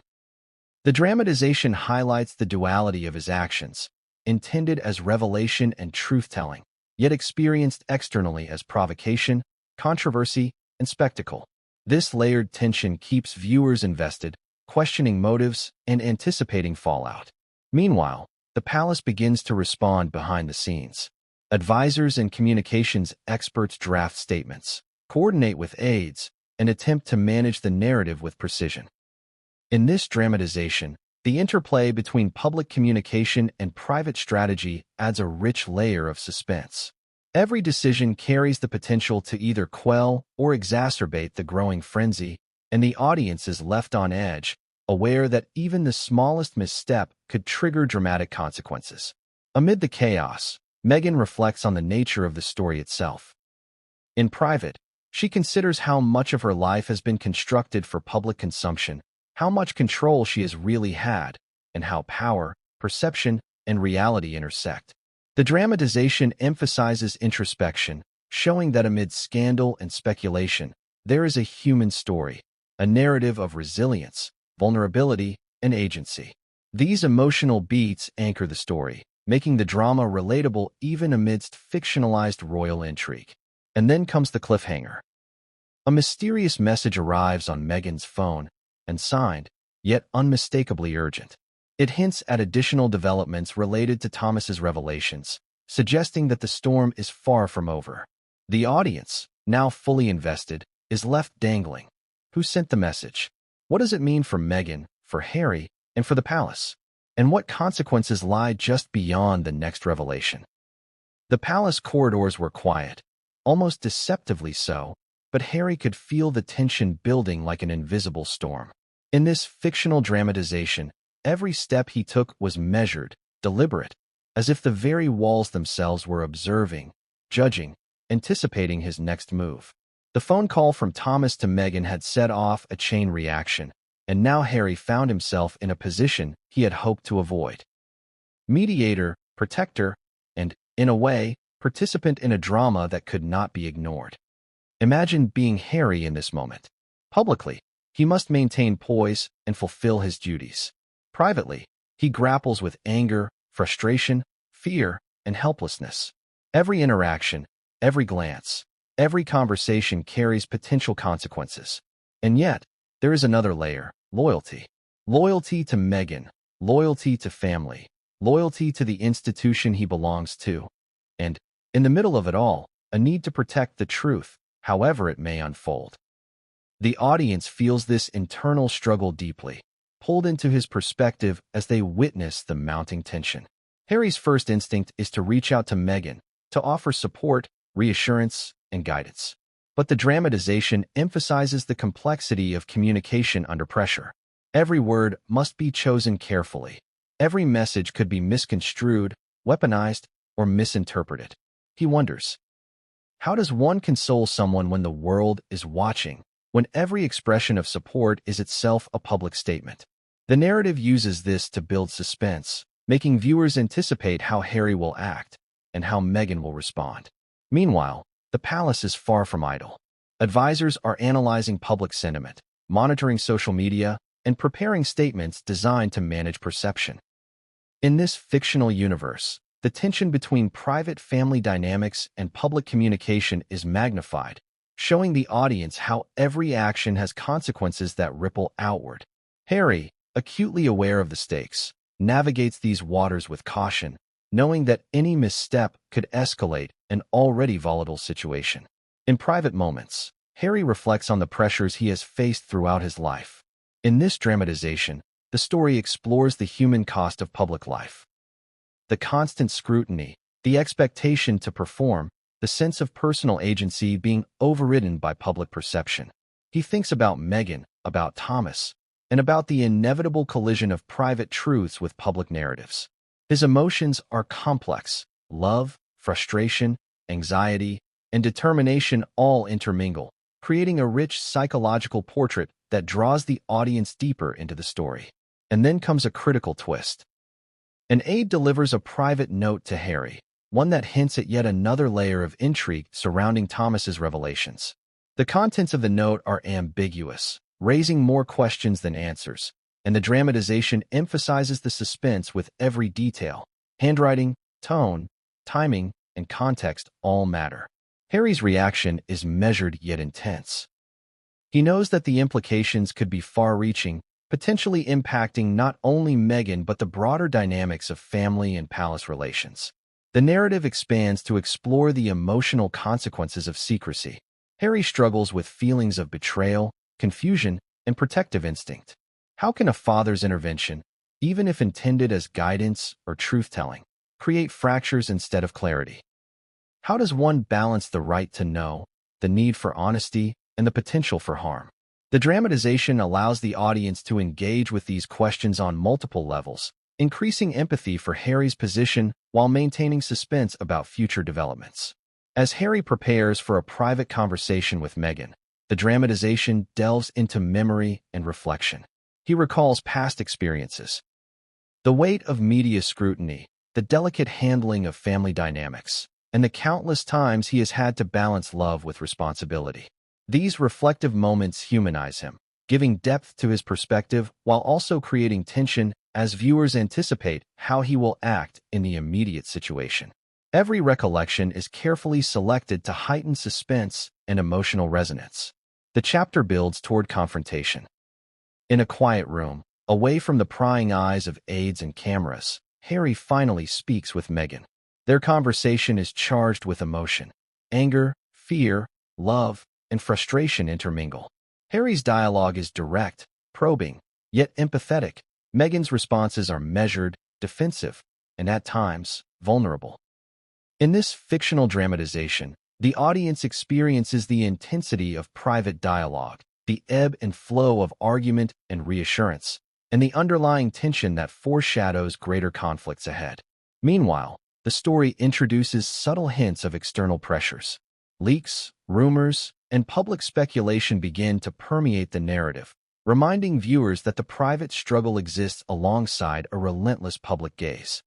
The dramatization highlights the duality of his actions, intended as revelation and truth-telling, yet experienced externally as provocation, controversy, and spectacle. This layered tension keeps viewers invested, questioning motives and anticipating fallout. Meanwhile, the palace begins to respond behind the scenes. Advisors and communications experts draft statements, coordinate with aides, and attempt to manage the narrative with precision. In this dramatization, the interplay between public communication and private strategy adds a rich layer of suspense. Every decision carries the potential to either quell or exacerbate the growing frenzy, and the audience is left on edge, aware that even the smallest misstep could trigger dramatic consequences. Amid the chaos, Meghan reflects on the nature of the story itself. In private, she considers how much of her life has been constructed for public consumption, how much control she has really had, and how power, perception, and reality intersect. The dramatization emphasizes introspection, showing that amid scandal and speculation, there is a human story, a narrative of resilience, vulnerability, and agency. These emotional beats anchor the story, making the drama relatable even amidst fictionalized royal intrigue. And then comes the cliffhanger. A mysterious message arrives on Meghan's phone, and signed, yet unmistakably urgent. It hints at additional developments related to Thomas's revelations, suggesting that the storm is far from over. The audience, now fully invested, is left dangling. Who sent the message? What does it mean for Meghan, for Harry, and for the palace? And what consequences lie just beyond the next revelation? The palace corridors were quiet, almost deceptively so, but Harry could feel the tension building like an invisible storm. In this fictional dramatization, every step he took was measured, deliberate, as if the very walls themselves were observing, judging, anticipating his next move. The phone call from Thomas to Meghan had set off a chain reaction, and now Harry found himself in a position he had hoped to avoid. Mediator, protector, and, in a way, participant in a drama that could not be ignored. Imagine being Harry in this moment. Publicly, he must maintain poise and fulfill his duties. Privately, he grapples with anger, frustration, fear, and helplessness. Every interaction, every glance, every conversation carries potential consequences. And yet, there is another layer, loyalty. Loyalty to Meghan, loyalty to family, loyalty to the institution he belongs to. And, in the middle of it all, a need to protect the truth, however it may unfold. The audience feels this internal struggle deeply, pulled into his perspective as they witness the mounting tension. Harry's first instinct is to reach out to Meghan, to offer support, reassurance, and guidance. But the dramatization emphasizes the complexity of communication under pressure. Every word must be chosen carefully. Every message could be misconstrued, weaponized, or misinterpreted. He wonders, how does one console someone when the world is watching, when every expression of support is itself a public statement? The narrative uses this to build suspense, making viewers anticipate how Harry will act and how Meghan will respond. Meanwhile, the palace is far from idle. Advisors are analyzing public sentiment, monitoring social media, and preparing statements designed to manage perception. In this fictional universe, the tension between private family dynamics and public communication is magnified, showing the audience how every action has consequences that ripple outward. Harry, acutely aware of the stakes, navigates these waters with caution, knowing that any misstep could escalate an already volatile situation. In private moments, Harry reflects on the pressures he has faced throughout his life. In this dramatization, the story explores the human cost of public life. The constant scrutiny, the expectation to perform, the sense of personal agency being overridden by public perception. He thinks about Meghan, about Thomas, and about the inevitable collision of private truths with public narratives. His emotions are complex. Love, frustration, anxiety, and determination all intermingle, creating a rich psychological portrait that draws the audience deeper into the story. And then comes a critical twist. An aide delivers a private note to Harry, one that hints at yet another layer of intrigue surrounding Thomas's revelations. The contents of the note are ambiguous, raising more questions than answers, and the dramatization emphasizes the suspense with every detail. Handwriting, tone, timing, and context all matter. Harry's reaction is measured yet intense. He knows that the implications could be far-reaching, potentially impacting not only Meghan but the broader dynamics of family and palace relations. The narrative expands to explore the emotional consequences of secrecy. Harry struggles with feelings of betrayal, confusion, and protective instinct. How can a father's intervention, even if intended as guidance or truth-telling, create fractures instead of clarity? How does one balance the right to know, the need for honesty, and the potential for harm? The dramatization allows the audience to engage with these questions on multiple levels, increasing empathy for Harry's position while maintaining suspense about future developments. As Harry prepares for a private conversation with Meghan, the dramatization delves into memory and reflection. He recalls past experiences, the weight of media scrutiny, the delicate handling of family dynamics, and the countless times he has had to balance love with responsibility. These reflective moments humanize him, giving depth to his perspective while also creating tension as viewers anticipate how he will act in the immediate situation. Every recollection is carefully selected to heighten suspense and emotional resonance. The chapter builds toward confrontation. In a quiet room, away from the prying eyes of aides and cameras, Harry finally speaks with Meghan. Their conversation is charged with emotion. Anger, fear, love, and frustration intermingle. Harry's dialogue is direct, probing, yet empathetic. Meghan's responses are measured, defensive, and at times, vulnerable. In this fictional dramatization, the audience experiences the intensity of private dialogue, the ebb and flow of argument and reassurance, and the underlying tension that foreshadows greater conflicts ahead. Meanwhile, the story introduces subtle hints of external pressures. Leaks, rumors, and public speculation begin to permeate the narrative, reminding viewers that the private struggle exists alongside a relentless public gaze.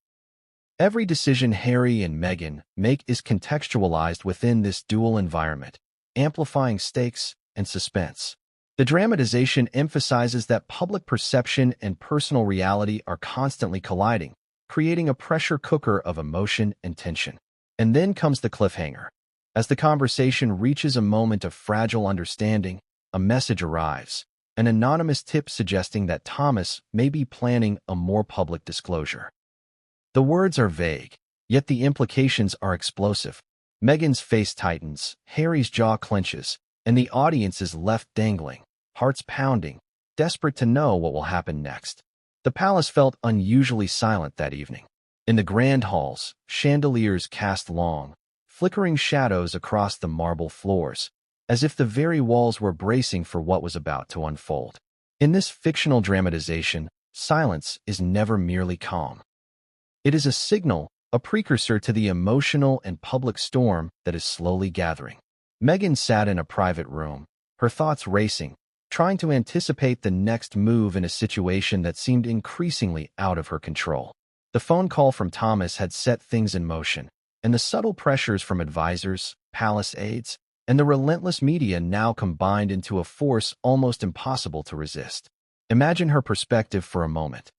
Every decision Harry and Meghan make is contextualized within this dual environment, amplifying stakes and suspense. The dramatization emphasizes that public perception and personal reality are constantly colliding, creating a pressure cooker of emotion and tension. And then comes the cliffhanger. As the conversation reaches a moment of fragile understanding, a message arrives, an anonymous tip suggesting that Thomas may be planning a more public disclosure. The words are vague, yet the implications are explosive. Meghan's face tightens, Harry's jaw clenches, and the audience is left dangling, hearts pounding, desperate to know what will happen next. The palace felt unusually silent that evening. In the grand halls, chandeliers cast long, flickering shadows across the marble floors, as if the very walls were bracing for what was about to unfold. In this fictional dramatization, silence is never merely calm. It is a signal, a precursor to the emotional and public storm that is slowly gathering. Meghan sat in a private room, her thoughts racing, trying to anticipate the next move in a situation that seemed increasingly out of her control. The phone call from Thomas had set things in motion, and the subtle pressures from advisors, palace aides, and the relentless media now combined into a force almost impossible to resist. Imagine her perspective for a moment.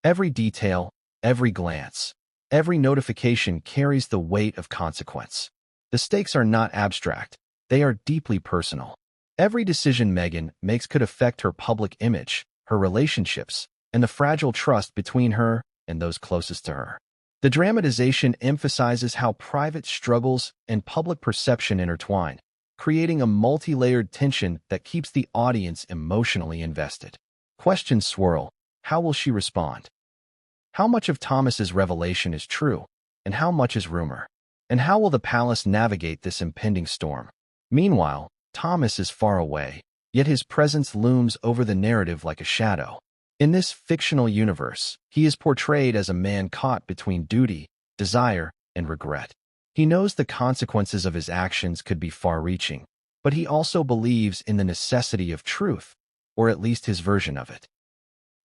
Every detail, every glance, every notification carries the weight of consequence. The stakes are not abstract, they are deeply personal. Every decision Meghan makes could affect her public image, her relationships, and the fragile trust between her and those closest to her. The dramatization emphasizes how private struggles and public perception intertwine, creating a multi-layered tension that keeps the audience emotionally invested. Questions swirl. How will she respond? How much of Thomas's revelation is true, and how much is rumor? And how will the palace navigate this impending storm? Meanwhile, Thomas is far away, yet his presence looms over the narrative like a shadow. In this fictional universe, he is portrayed as a man caught between duty, desire, and regret. He knows the consequences of his actions could be far-reaching, but he also believes in the necessity of truth, or at least his version of it.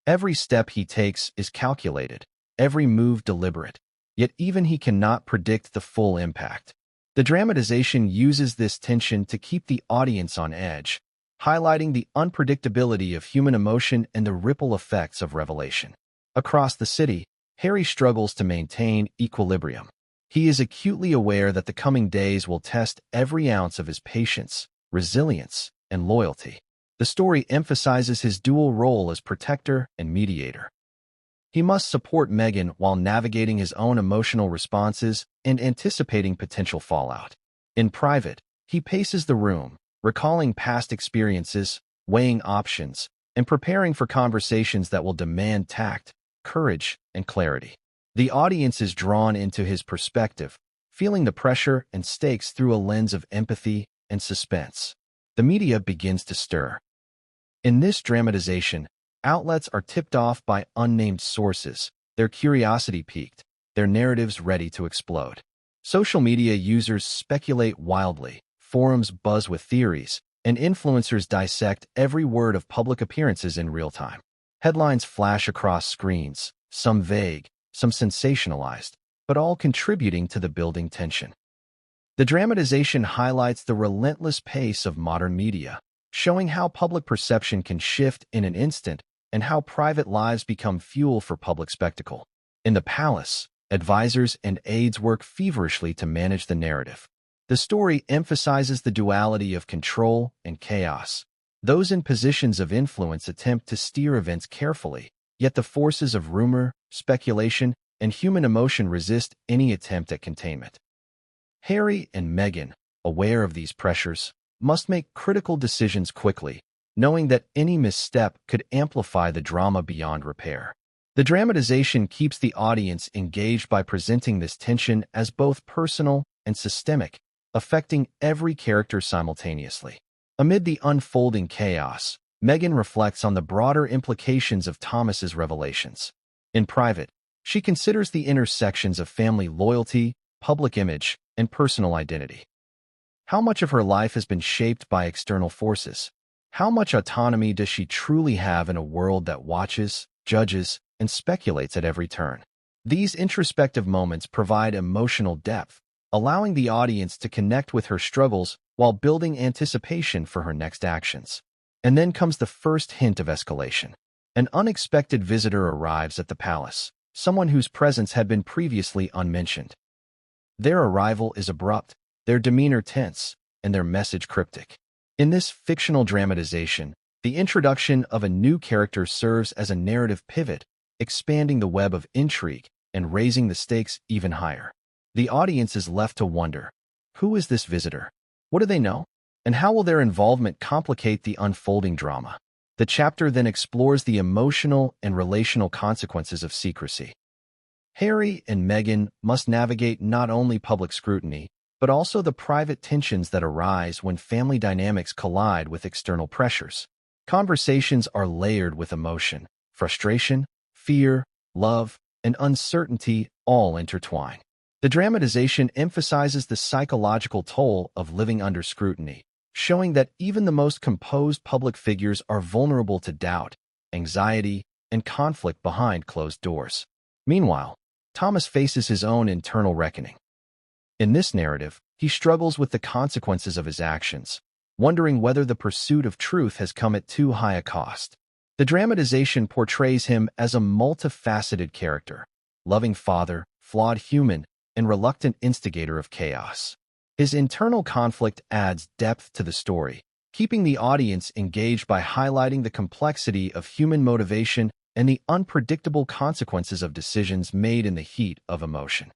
Every step he takes is calculated, every move deliberate, yet even he cannot predict the full impact. The dramatization uses this tension to keep the audience on edge, highlighting the unpredictability of human emotion and the ripple effects of revelation. Across the city, Harry struggles to maintain equilibrium. He is acutely aware that the coming days will test every ounce of his patience, resilience, and loyalty. The story emphasizes his dual role as protector and mediator. He must support Meghan while navigating his own emotional responses and anticipating potential fallout. In private, he paces the room, recalling past experiences, weighing options, and preparing for conversations that will demand tact, courage, and clarity. The audience is drawn into his perspective, feeling the pressure and stakes through a lens of empathy and suspense. The media begins to stir. In this dramatization, outlets are tipped off by unnamed sources, their curiosity piqued, their narratives ready to explode. Social media users speculate wildly, forums buzz with theories, and influencers dissect every word of public appearances in real time. Headlines flash across screens, some vague, some sensationalized, but all contributing to the building tension. The dramatization highlights the relentless pace of modern media, showing how public perception can shift in an instant and how private lives become fuel for public spectacle. In the palace, advisors and aides work feverishly to manage the narrative. The story emphasizes the duality of control and chaos. Those in positions of influence attempt to steer events carefully, yet the forces of rumor, speculation, and human emotion resist any attempt at containment. Harry and Meghan, aware of these pressures, must make critical decisions quickly, knowing that any misstep could amplify the drama beyond repair. The dramatization keeps the audience engaged by presenting this tension as both personal and systemic, affecting every character simultaneously. Amid the unfolding chaos, Meghan reflects on the broader implications of Thomas's revelations. In private, she considers the intersections of family loyalty, public image, and personal identity. How much of her life has been shaped by external forces? How much autonomy does she truly have in a world that watches, judges, and speculates at every turn? These introspective moments provide emotional depth, allowing the audience to connect with her struggles while building anticipation for her next actions. And then comes the first hint of escalation. An unexpected visitor arrives at the palace, someone whose presence had been previously unmentioned. Their arrival is abrupt, their demeanor tense, and their message cryptic. In this fictional dramatization, the introduction of a new character serves as a narrative pivot, expanding the web of intrigue and raising the stakes even higher. The audience is left to wonder, who is this visitor? What do they know? And how will their involvement complicate the unfolding drama? The chapter then explores the emotional and relational consequences of secrecy. Harry and Meghan must navigate not only public scrutiny, but also the private tensions that arise when family dynamics collide with external pressures. Conversations are layered with emotion, frustration, fear, love, and uncertainty all intertwine. The dramatization emphasizes the psychological toll of living under scrutiny, showing that even the most composed public figures are vulnerable to doubt, anxiety, and conflict behind closed doors. Meanwhile, Thomas faces his own internal reckoning. In this narrative, he struggles with the consequences of his actions, wondering whether the pursuit of truth has come at too high a cost. The dramatization portrays him as a multifaceted character, loving father, flawed human, and reluctant instigator of chaos. His internal conflict adds depth to the story, keeping the audience engaged by highlighting the complexity of human motivation and the unpredictable consequences of decisions made in the heat of emotion.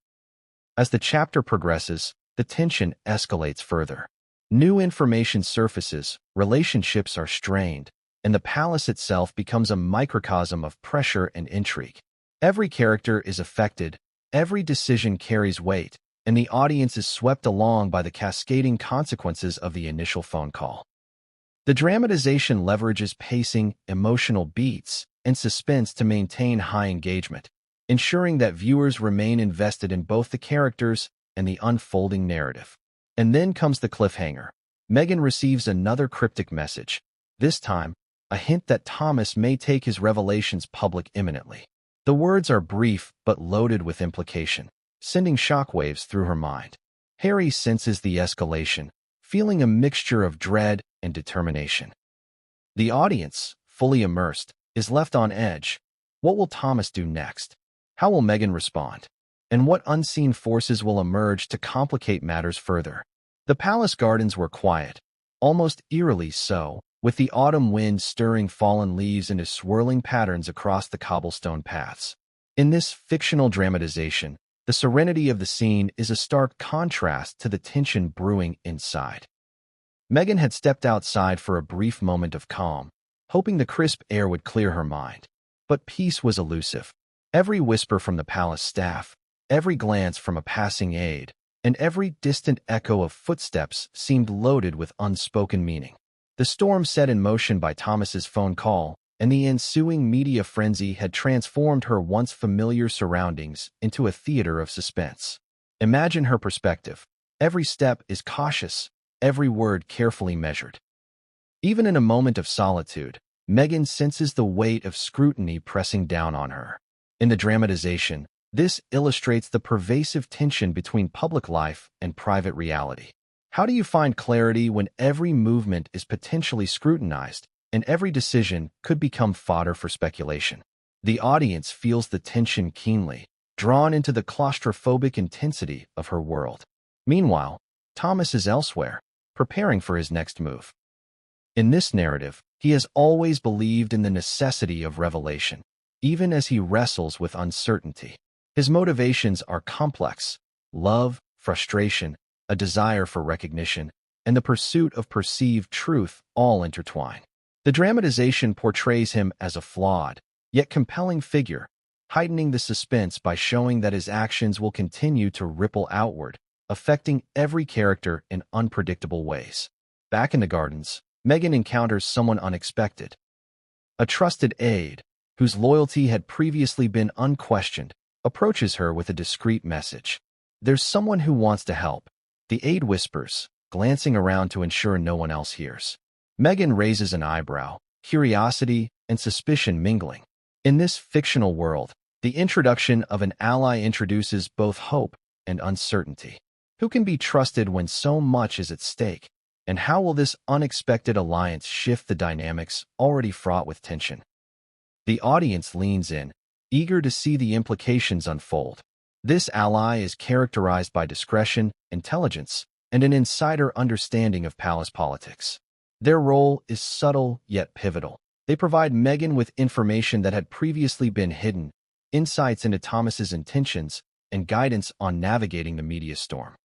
As the chapter progresses, the tension escalates further. New information surfaces, relationships are strained, and the palace itself becomes a microcosm of pressure and intrigue. Every character is affected, every decision carries weight, and the audience is swept along by the cascading consequences of the initial phone call. The dramatization leverages pacing, emotional beats, and suspense to maintain high engagement, ensuring that viewers remain invested in both the characters and the unfolding narrative. And then comes the cliffhanger. Meghan receives another cryptic message, this time a hint that Thomas may take his revelations public imminently. The words are brief but loaded with implication, sending shockwaves through her mind. Harry senses the escalation, feeling a mixture of dread and determination. The audience, fully immersed, is left on edge. What will Thomas do next? How will Meghan respond? and what unseen forces will emerge to complicate matters further. The palace gardens were quiet, almost eerily so, with the autumn wind stirring fallen leaves into swirling patterns across the cobblestone paths. In this fictional dramatization, the serenity of the scene is a stark contrast to the tension brewing inside. Meghan had stepped outside for a brief moment of calm, hoping the crisp air would clear her mind. But peace was elusive. Every whisper from the palace staff, every glance from a passing aide, and every distant echo of footsteps seemed loaded with unspoken meaning. The storm set in motion by Thomas's phone call and the ensuing media frenzy had transformed her once familiar surroundings into a theater of suspense. Imagine her perspective. Every step is cautious, every word carefully measured. Even in a moment of solitude, Meghan senses the weight of scrutiny pressing down on her. In the dramatization, this illustrates the pervasive tension between public life and private reality. How do you find clarity when every movement is potentially scrutinized and every decision could become fodder for speculation? The audience feels the tension keenly, drawn into the claustrophobic intensity of her world. Meanwhile, Thomas is elsewhere, preparing for his next move. In this narrative, he has always believed in the necessity of revelation, even as he wrestles with uncertainty. His motivations are complex: love, frustration, a desire for recognition, and the pursuit of perceived truth all intertwine. The dramatization portrays him as a flawed, yet compelling figure, heightening the suspense by showing that his actions will continue to ripple outward, affecting every character in unpredictable ways. Back in the gardens, Meghan encounters someone unexpected. A trusted aide, whose loyalty had previously been unquestioned, approaches her with a discreet message. "There's someone who wants to help," the aide whispers, glancing around to ensure no one else hears. Meghan raises an eyebrow, curiosity and suspicion mingling. In this fictional world, the introduction of an ally introduces both hope and uncertainty. Who can be trusted when so much is at stake? And how will this unexpected alliance shift the dynamics already fraught with tension? The audience leans in, eager to see the implications unfold. This ally is characterized by discretion, intelligence, and an insider understanding of palace politics. Their role is subtle yet pivotal. They provide Meghan with information that had previously been hidden, insights into Thomas's intentions, and guidance on navigating the media storm.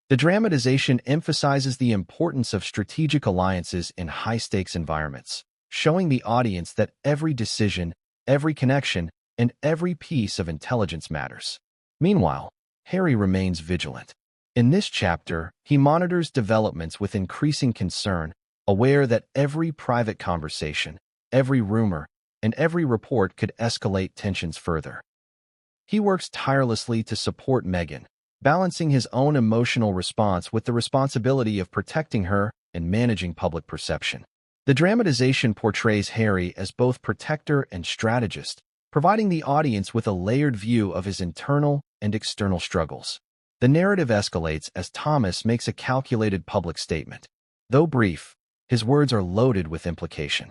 The dramatization emphasizes the importance of strategic alliances in high-stakes environments, showing the audience that every decision, every connection, and every piece of intelligence matters. Meanwhile, Harry remains vigilant. In this chapter, he monitors developments with increasing concern, aware that every private conversation, every rumor, and every report could escalate tensions further. He works tirelessly to support Meghan, balancing his own emotional response with the responsibility of protecting her and managing public perception. The dramatization portrays Harry as both protector and strategist, providing the audience with a layered view of his internal and external struggles. The narrative escalates as Thomas makes a calculated public statement. Though brief, his words are loaded with implication.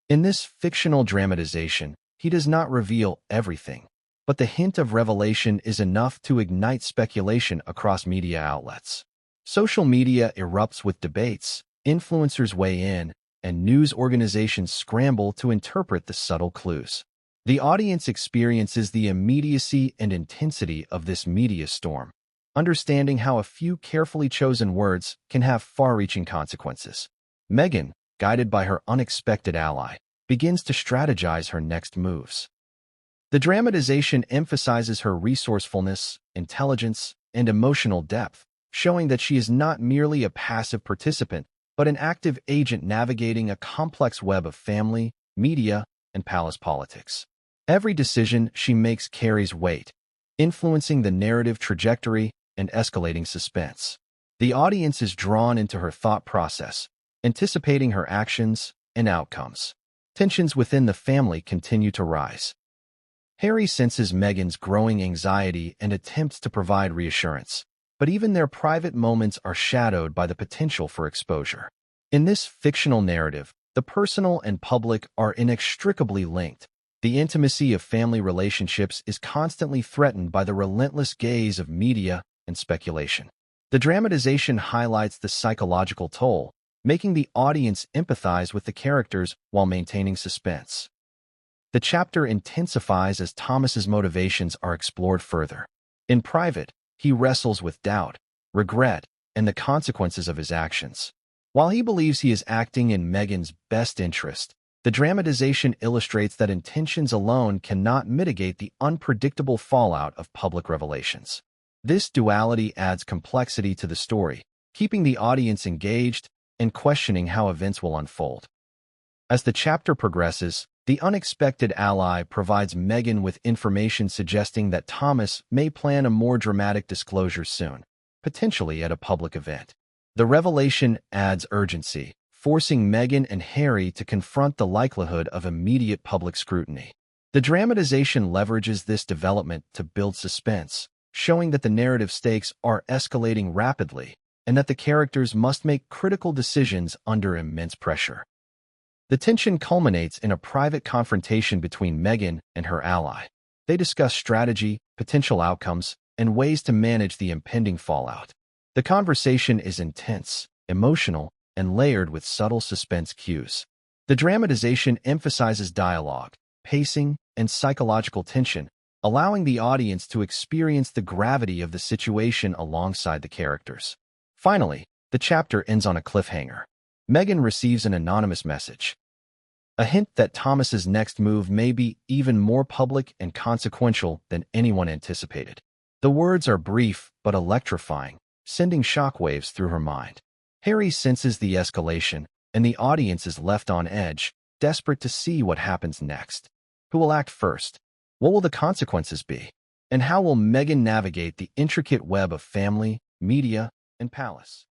In this fictional dramatization, he does not reveal everything, but the hint of revelation is enough to ignite speculation across media outlets. Social media erupts with debates, influencers weigh in, and news organizations scramble to interpret the subtle clues. The audience experiences the immediacy and intensity of this media storm, understanding how a few carefully chosen words can have far-reaching consequences. Meghan, guided by her unexpected ally, begins to strategize her next moves. The dramatization emphasizes her resourcefulness, intelligence, and emotional depth, showing that she is not merely a passive participant, but an active agent navigating a complex web of family, media, and palace politics. Every decision she makes carries weight, influencing the narrative trajectory and escalating suspense. The audience is drawn into her thought process, anticipating her actions and outcomes. Tensions within the family continue to rise. Harry senses Meghan's growing anxiety and attempts to provide reassurance, but even their private moments are shadowed by the potential for exposure. In this fictional narrative, the personal and public are inextricably linked. The intimacy of family relationships is constantly threatened by the relentless gaze of media and speculation. The dramatization highlights the psychological toll, making the audience empathize with the characters while maintaining suspense. The chapter intensifies as Thomas's motivations are explored further. In private, he wrestles with doubt, regret, and the consequences of his actions. While he believes he is acting in Meghan's best interest, the dramatization illustrates that intentions alone cannot mitigate the unpredictable fallout of public revelations. This duality adds complexity to the story, keeping the audience engaged and questioning how events will unfold. As the chapter progresses, the unexpected ally provides Meghan with information suggesting that Thomas may plan a more dramatic disclosure soon, potentially at a public event. The revelation adds urgency, forcing Meghan and Harry to confront the likelihood of immediate public scrutiny. The dramatization leverages this development to build suspense, showing that the narrative stakes are escalating rapidly and that the characters must make critical decisions under immense pressure. The tension culminates in a private confrontation between Meghan and her ally. They discuss strategy, potential outcomes, and ways to manage the impending fallout. The conversation is intense, emotional, and layered with subtle suspense cues. The dramatization emphasizes dialogue, pacing, and psychological tension, allowing the audience to experience the gravity of the situation alongside the characters. Finally, the chapter ends on a cliffhanger. Meghan receives an anonymous message, a hint that Thomas's next move may be even more public and consequential than anyone anticipated. The words are brief but electrifying, sending shockwaves through her mind. Harry senses the escalation, and the audience is left on edge, desperate to see what happens next. Who will act first? What will the consequences be? And how will Meghan navigate the intricate web of family, media, and palace?